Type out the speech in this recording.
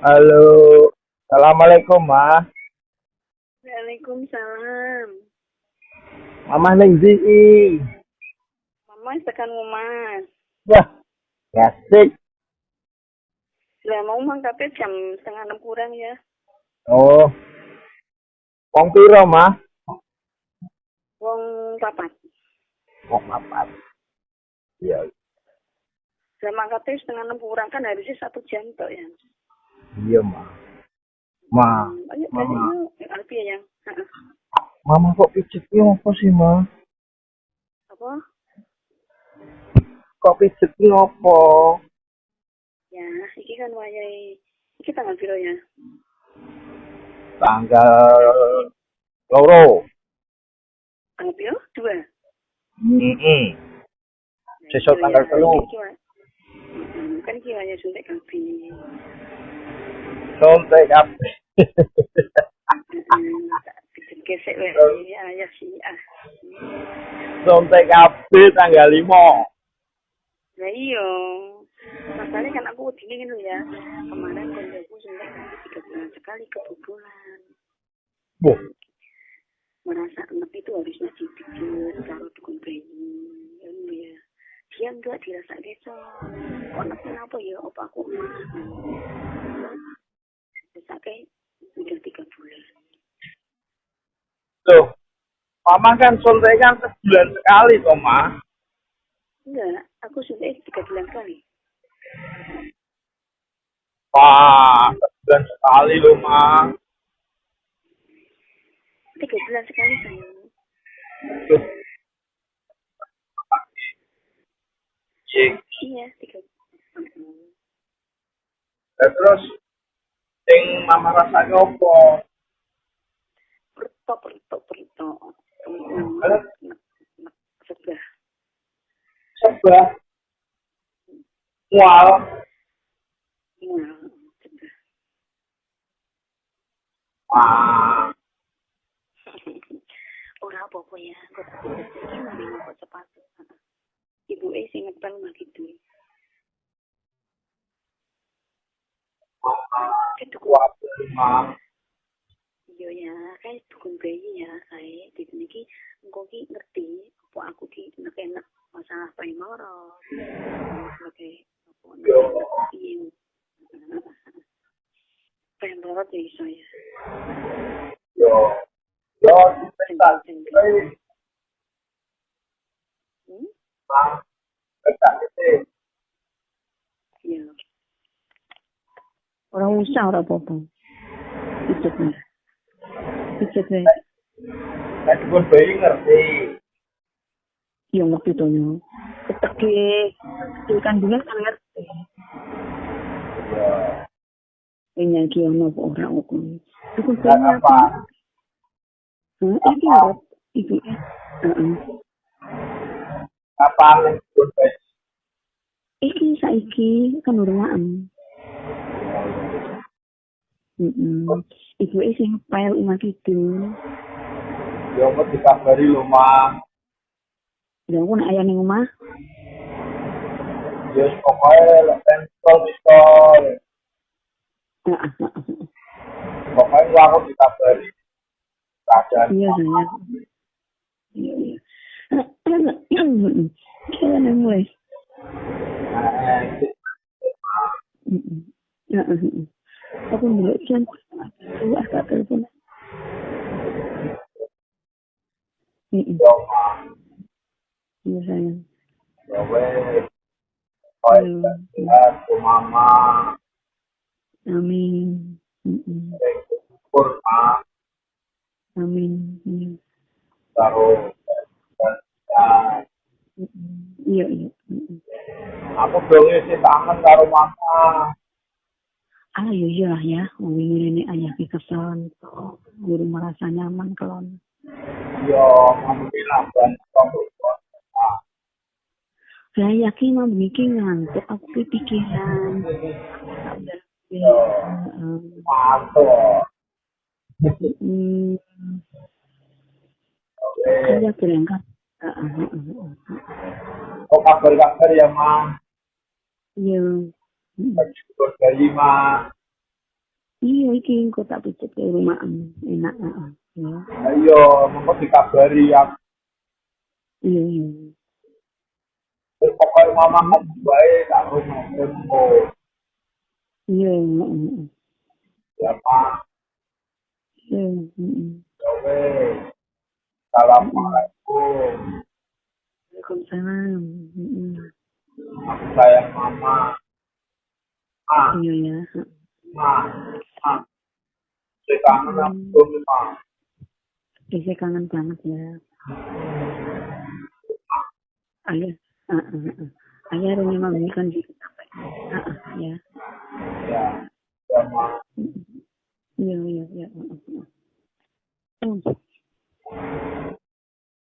Halo, assalamualaikum Ma. Waalaikumsalam. Mama neng di. Mama tekan rumah. Wah, asik. Lah mau mangkapnya jam setengah enam kurang ya. Oh, wong piro Ma? Wong papat. Wong papat. Iya, Lah mangkapnya setengah enam kurang kan harusnya 1 jam tok ya. iya Ma. Ma, Ayo balik Mama, yuk. Alfi ya. Heeh. Mama kok pijetnya apa sih Ma? Apa? Kok pijetnya apa? Ya, iki kan wayai. Iki tanggal piro ya? Tanggal loro. Tanggal piro? 2. Nah, Sesuk ya. tanggal telu. Kan iki wayai suntik kabi. Sontek kabeh. Tak bikin gesek wae ya sih ah. Sontek kabeh tanggal 5. Nah iya, masalahnya kan aku dingin gitu ya. Kemarin konjoku suntik kaki 3 bulan sekali kebobolan. Wah, Merasa anak itu harusnya dipijat kalau dukun bayi. Ya. Dia enggak dirasa desa. Kok anak kenapa ya? Apa aku emas? Bisa kayak udah 3 bulan. tuh. Mama kan sontek kan sebulan sekali toh Ma. Enggak, aku suntik 3 bulan sekali. Wah, sebulan sekali loh Ma. 3 bulan sekali sayang. Tuh, cik. Iya, 3 bulan. Terus sing mama rasanya opo? Pertok. Halo, Sebelah. sebelah mual. Nah, sebelah. Wah, Ora apa-apa ya, kok tak pijet iki mari kok sepatu. Ibuke sing ngepel mah gitu. Itu kok kuat Ma. iya ya, kayak dukun bayi ya, kayak di sini ki engko ki ngerti apa aku ki enak-enak masalah paimoro. Sebagai apa Yo, enak piye. Paimoro ya iso ya. yo, yo, Sing Hmm? Ma, kita itu. Iya. Orang usah ora apa-apa. Pijet wae. Nek dukun bayi ngerti. Iya ngerti to yo. Keteke kandungan kan ngerti. Yo, Ini iki ono apa ora opo. Dukun dan bayi apa? aku. Iki harap ibu ya. Heeh. Apa nek dukun bayi? Iki saiki kan urungan. Ibu sing ngepel umat itu. Yo, kok dikabari lo Ma. Lha aku nek aya ning omah, Yo, pokoknya lo pistol. Pokoknya aku dikabari. Keadaan. iya saya. Iya. Kaya nang mulai. Aku ndelok jam aku agak telepon. Yo, Ma. Iya saya. Yo, wes. Ke mama. Amin. Kurma. Amin. Taruh. Iya. Aku dong isi tangan karo mama. Ah iya lah ya, wong ini ayah ki kesel, guru merasa nyaman kelon. Yo, mama bilang bantu. Saya yakin mah bikin ngantuk aku kepikiran. Mantap. Ada berangkat. Kok kabar ya, Ma? Iya. Dari Ma. Iya, iki engko tak picet ke rumah enak. Ya. Ayo, mengko dikabari aku. Iya, iya. Pokoknya mama kan baik, aku mau Iya, ya Pak. iya. Ya wes. Assalamualaikum. Waalaikumsalam. Aku sayang mama. Iya, ya. Ma, ma. Saya kangen aku ma. Saya kangen banget ya. Ayah, ayah hari ini mami kan juga sampai. Ya. Ya, ya ma. Iya, iya, iya.